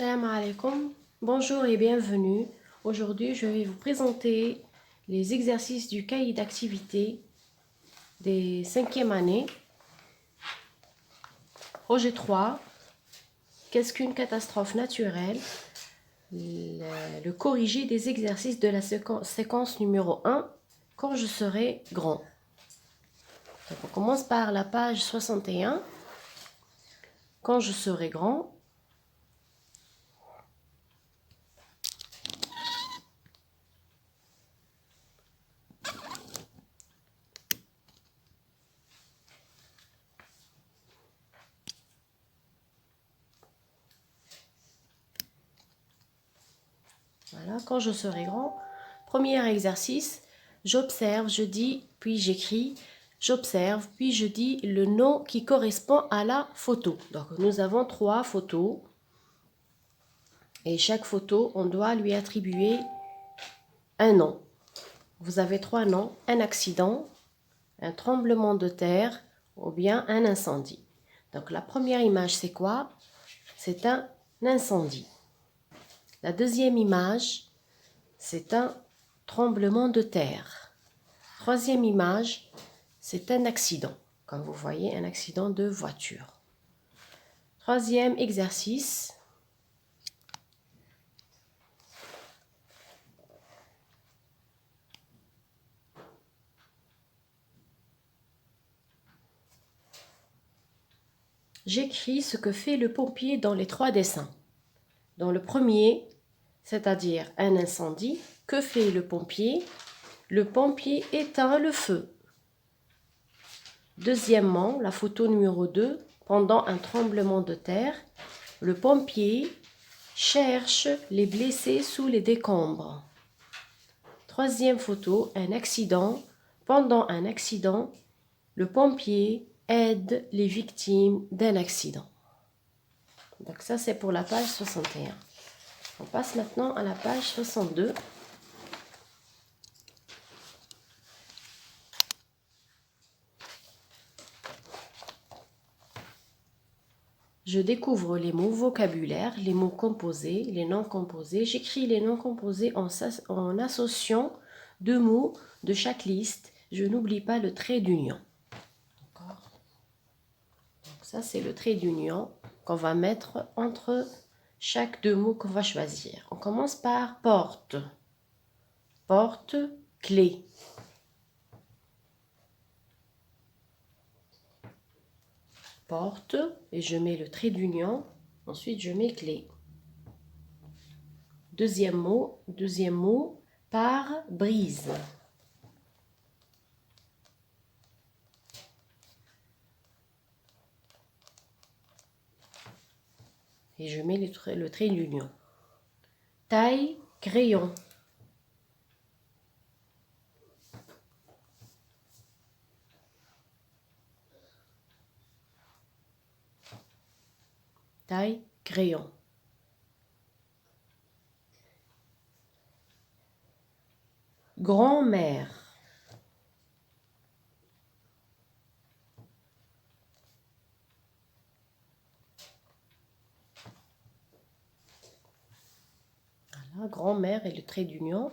Salam alaikum, bonjour et bienvenue. Aujourd'hui, je vais vous présenter les exercices du cahier d'activité des 5e année. Projet 3, qu'est-ce qu'une catastrophe naturelle? Le corriger des exercices de la séquence numéro 1, quand je serai grand. Donc, on commence par la page 61, quand je serai grand. Voilà, quand je serai grand. Premier exercice, j'observe, je dis, puis j'écris. J'observe, puis je dis le nom qui correspond à la photo. Donc, nous avons 3 photos. Et chaque photo, on doit lui attribuer un nom. Vous avez 3 noms, un accident, un tremblement de terre ou bien un incendie. Donc, la première image, c'est quoi? C'est un incendie. La deuxième image, c'est un tremblement de terre. Troisième image, c'est un accident. Comme vous voyez, un accident de voiture. Troisième exercice. J'écris ce que fait le pompier dans les 3 dessins. Dans le premier, c'est-à-dire un incendie, que fait le pompier? Le pompier éteint le feu. Deuxièmement, la photo numéro 2, pendant un tremblement de terre, le pompier cherche les blessés sous les décombres. Troisième photo, un accident. Pendant un accident, le pompier aide les victimes d'un accident. Donc ça, c'est pour la page 61. On passe maintenant à la page 62. Je découvre les mots vocabulaire, les mots composés, les noms composés. J'écris les noms composés en associant 2 mots de chaque liste. Je n'oublie pas le trait d'union. D'accord. Donc ça, c'est le trait d'union qu'on va mettre entre chaque 2 mots qu'on va choisir. On commence par porte. Porte, clé. Porte, et je mets le trait d'union. Ensuite, je mets clé. Deuxième mot, pare-brise. Et je mets le trait d'union. Taille, crayon. Taille, crayon. Grand-mère. Voilà, grand-mère et le trait d'union.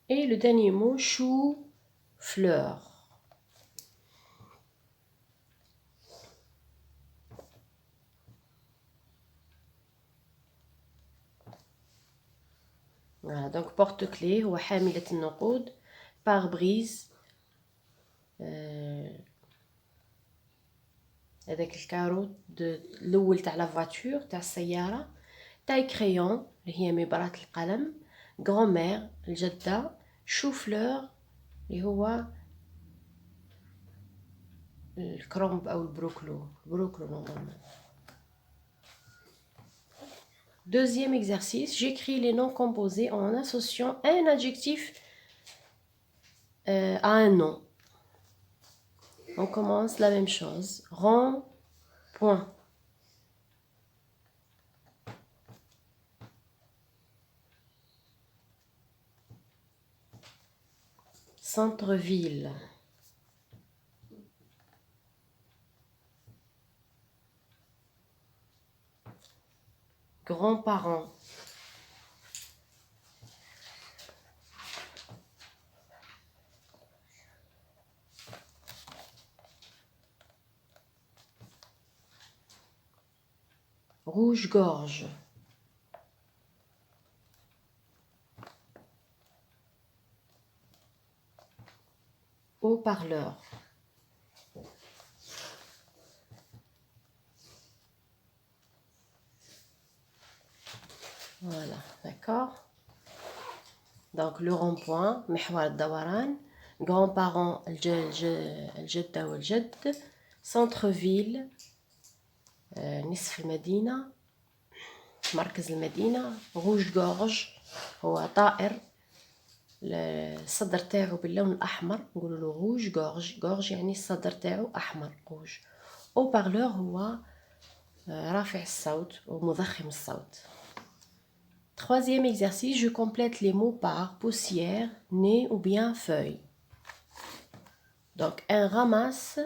Et le dernier mot, chou, fleur. Voilà, donc porte-clés, هو حاملة النقود, pare-brise, هذاك الكارو الأول تاع لا فواتور تاع السيارة. تاي كريون اللي هي مبرات القلم. غرامير الجدة. شو فلور اللي هو الكرومب أو البروكلو نورمالمون. Deuxième exercice, j'écris les noms composés en associant un adjectif à un nom. On commence la même chose. Rond, point. Centre-ville. grands-parents. Rouge-gorge. Haut-parleur. Voilà, d'accord. Donc le rond-point, محور الدوران, grands-parents, الجدة والجد, centre-ville, نصف المدينة, مركز المدينة, rouge-gorge, هو طائر, الصدر تاعو باللون الأحمر, نقولوا له rouge gorge, gorge يعني الصدر تاعو أحمر, rouge. haut-parleur هو رافع الصوت ومضخم الصوت. Troisième exercice, je complète les mots par poussière, nez ou bien feuille. Donc, un ramasse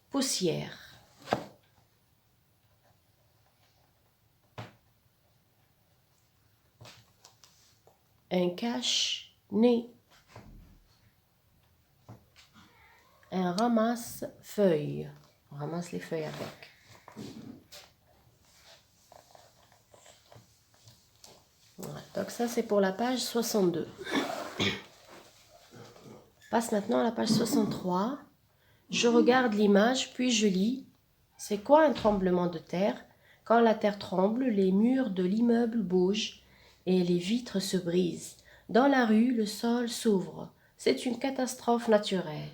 poussière. Un cache nez. Un ramasse feuille. On ramasse les feuilles avec. Voilà. Donc ça c'est pour la page 62. Passe maintenant à la page 63. Je regarde l'image puis je lis. C'est quoi un tremblement de terre? Quand la terre tremble, les murs de l'immeuble bougent et les vitres se brisent. Dans la rue, le sol s'ouvre. C'est une catastrophe naturelle.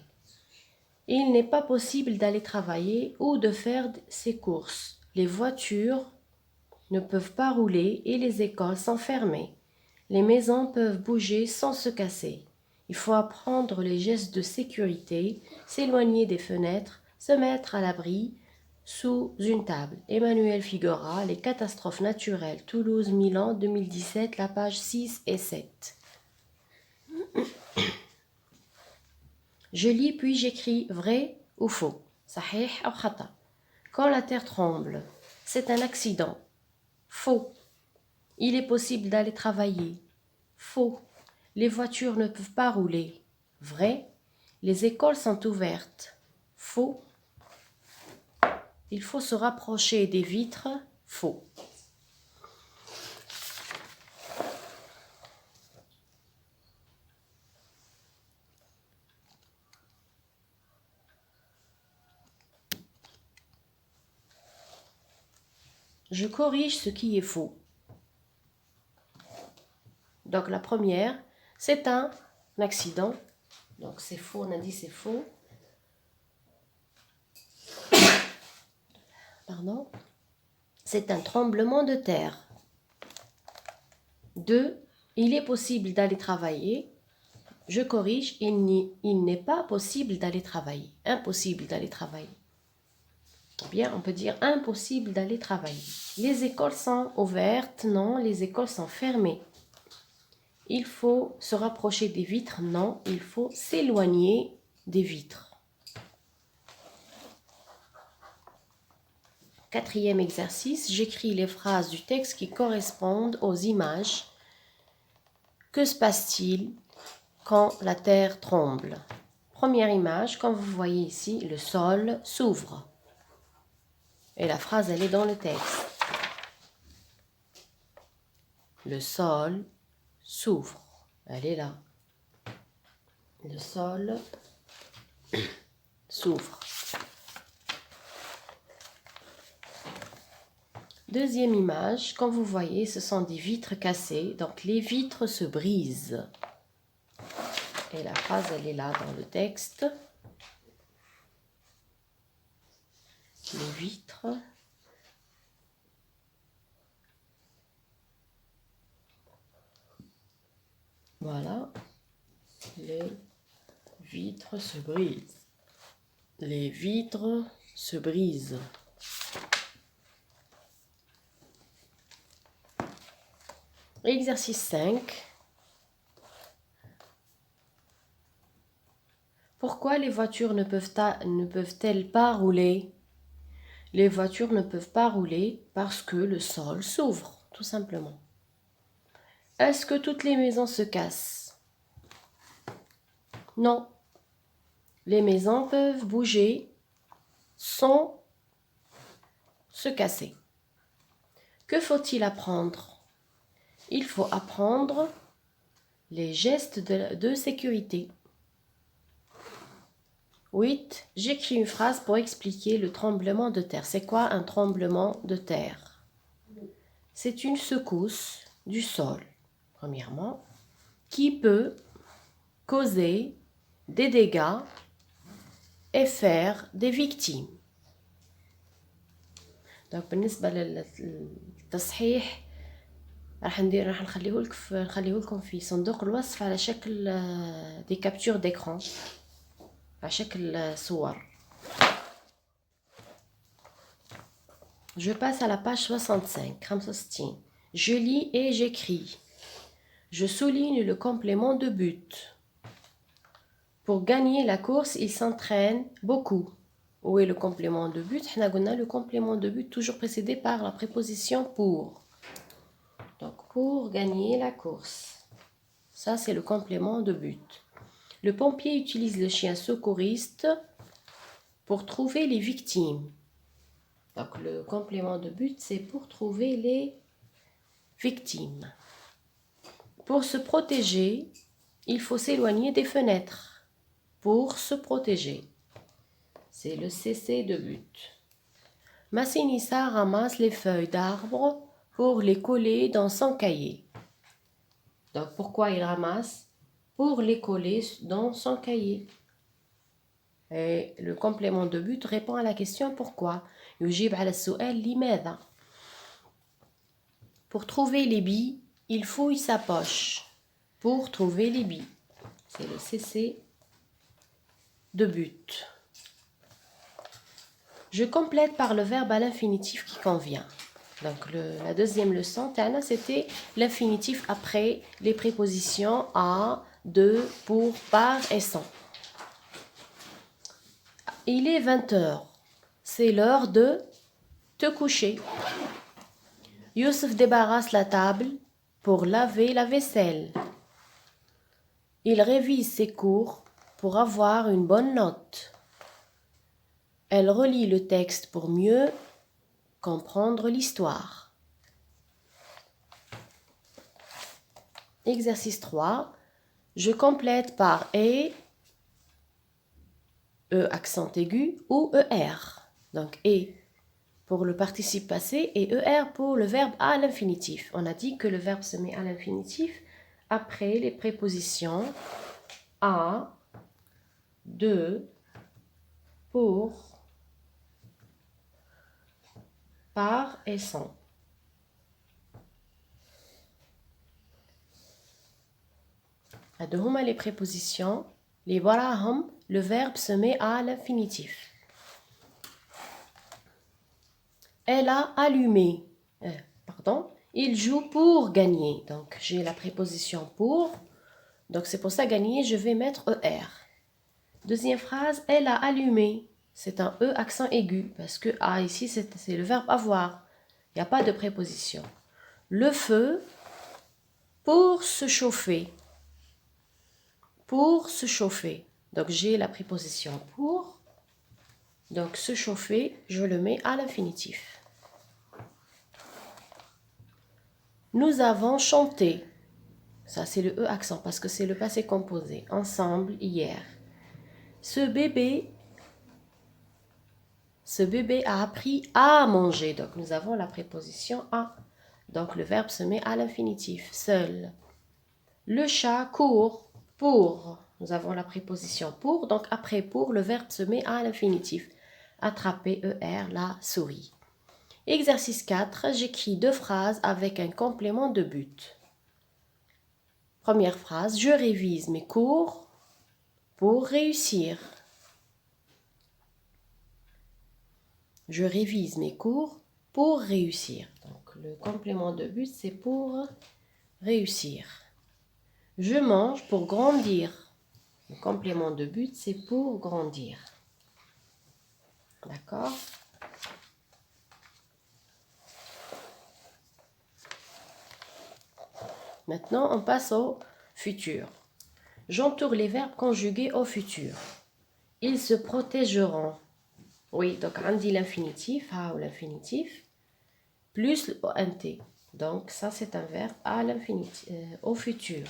Il n'est pas possible d'aller travailler ou de faire ses courses. Les voitures ne peuvent pas rouler et les écoles sont fermées. Les maisons peuvent bouger sans se casser. Il faut apprendre les gestes de sécurité, s'éloigner des fenêtres, se mettre à l'abri sous une table. Emmanuel Figuera, Les catastrophes naturelles, Toulouse, Milan, 2017, la page 6 et 7. Je lis puis j'écris vrai ou faux. Sahih ou khata. Quand la terre tremble, c'est un accident. Faux. Il est possible d'aller travailler. Faux. Les voitures ne peuvent pas rouler. Vrai. Les écoles sont ouvertes. Faux. Il faut se rapprocher des vitres. Faux. Je corrige ce qui est faux. Donc la première, c'est un accident. Donc c'est faux, on a dit c'est faux. Pardon. C'est un tremblement de terre. 2. Il est possible d'aller travailler. Je corrige, il n'est pas possible d'aller travailler. Impossible d'aller travailler. Ou bien on peut dire impossible d'aller travailler. Les écoles sont ouvertes. Non, les écoles sont fermées. Il faut se rapprocher des vitres. Non, il faut s'éloigner des vitres. Quatrième exercice, j'écris les phrases du texte qui correspondent aux images. Que se passe-t-il quand la terre tremble? Première image, comme vous voyez ici, le sol s'ouvre. Et la phrase, elle est dans le texte. Le sol s'ouvre. Elle est là. Le sol s'ouvre. Deuxième image, comme vous voyez, ce sont des vitres cassées. Donc, les vitres se brisent. Et la phrase, elle est là dans le texte. Les vitres voilà. Les vitres se brisent. Les vitres se brisent. Exercice 5. Pourquoi les voitures ne peuvent-elles pas rouler? Les voitures ne peuvent pas rouler parce que le sol s'ouvre, tout simplement. Est-ce que toutes les maisons se cassent? Non. Les maisons peuvent bouger sans se casser. Que faut-il apprendre? Il faut apprendre les gestes de sécurité. 8. J'écris une phrase pour expliquer le tremblement de terre. C'est quoi un tremblement de terre? C'est une secousse du sol, premièrement, qui peut causer des dégâts et faire des victimes. Donc بالنسبة للتصحيح راح نخليه لكم في صندوق الوصف على شكل دي كابتور d'écran على شكل صور. Je passe à la page 65. 65. Je lis et j'écris. Je souligne le complément de but. Pour gagner la course, il s'entraîne beaucoup. Où est le complément de but? On a dit le complément de but toujours précédé par la préposition pour. Donc, pour gagner la course. Ça, c'est le complément de but. Le pompier utilise le chien secouriste pour trouver les victimes. Donc, le complément de but, c'est pour trouver les victimes. Pour se protéger, il faut s'éloigner des fenêtres. Pour se protéger. C'est le CC de but. Massinissa ramasse les feuilles d'arbre pour les coller dans son cahier. Donc, pourquoi il ramasse? Pour les coller dans son cahier. Et le complément de but répond à la question pourquoi. يجيب على السؤال لماذا. Pour trouver les billes, il fouille sa poche. Pour trouver les billes. C'est le CC de but. Je complète par le verbe à l'infinitif qui convient. Donc, la deuxième leçon, c'était l'infinitif après les prépositions à, de, pour, par et sans. Il est 20h. C'est l'heure de te coucher. Youssef débarrasse la table pour laver la vaisselle. Il révise ses cours pour avoir une bonne note. Elle relit le texte pour mieux comprendre l'histoire. Exercice 3. Je complète par E accent aigu ou ER. Donc E pour le participe passé et ER pour le verbe à l'infinitif. On a dit que le verbe se met à l'infinitif après les prépositions à, de, pour, par et sans. هادو هما les prépositions les وراهم le verbe se met à l'infinitif. Elle a allumé. Il joue pour gagner. Donc, j'ai la préposition pour. Donc, c'est pour ça gagner, je vais mettre ER. Deuxième phrase, elle a allumé. C'est un E accent aigu. Parce que A ici, c'est le verbe avoir. Il n'y a pas de préposition. Le feu pour se chauffer. Pour se chauffer. Donc, j'ai la préposition pour. Donc, se chauffer, je le mets à l'infinitif. Nous avons chanté. Ça, c'est le E accent parce que c'est le passé composé. Ensemble, hier. Ce bébé a appris à manger. Donc, nous avons la préposition à. Donc, le verbe se met à l'infinitif. Seul. Le chat court pour. Nous avons la préposition pour. Donc, après pour, le verbe se met à l'infinitif. Attraper, ER, la souris. Exercice 4. J'écris 2 phrases avec un complément de but. Première phrase. Je révise mes cours pour réussir. Je révise mes cours pour réussir. Donc, le complément de but, c'est pour réussir. Je mange pour grandir. Le complément de but, c'est pour grandir. D'accord? Maintenant, on passe au futur. J'entoure les verbes conjugués au futur. Ils se protégeront. Oui, donc on dit l'infinitif, ou l'infinitif, plus le ONT. Donc ça, c'est un verbe à l'infinitif, au futur.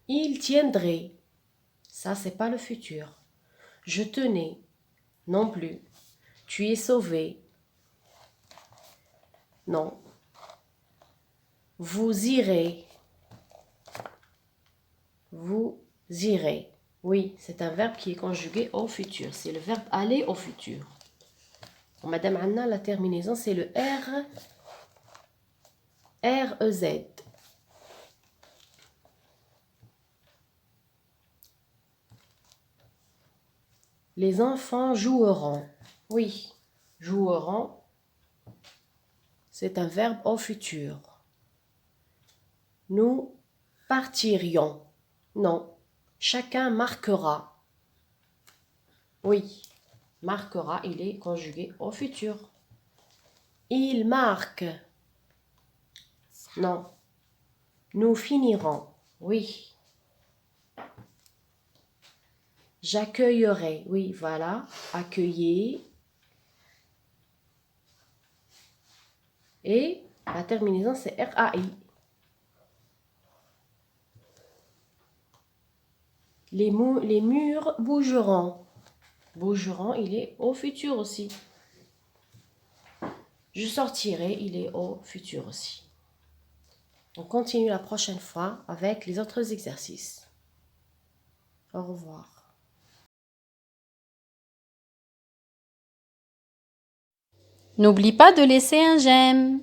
Il tiendrait. Ça, c'est pas le futur. Je tenais. Non plus. Tu es sauvé. Non. Vous irez. Vous irez. Oui, c'est un verbe qui est conjugué au futur. C'est le verbe aller au futur. Madame Anna, la terminaison, c'est le R. R-E-Z. Les enfants joueront. Oui, joueront. C'est un verbe au futur. Nous partirions. Non. Chacun marquera. Oui. Marquera, il est conjugué au futur. Il marque. Non. Nous finirons. Oui. J'accueillerai. Oui, voilà. Accueillir. Et la terminaison, c'est R-A-I. Les murs bougeront. Bougeront, il est au futur aussi. Je sortirai, il est au futur aussi. On continue la prochaine fois avec les autres exercices. Au revoir. N'oublie pas de laisser un j'aime.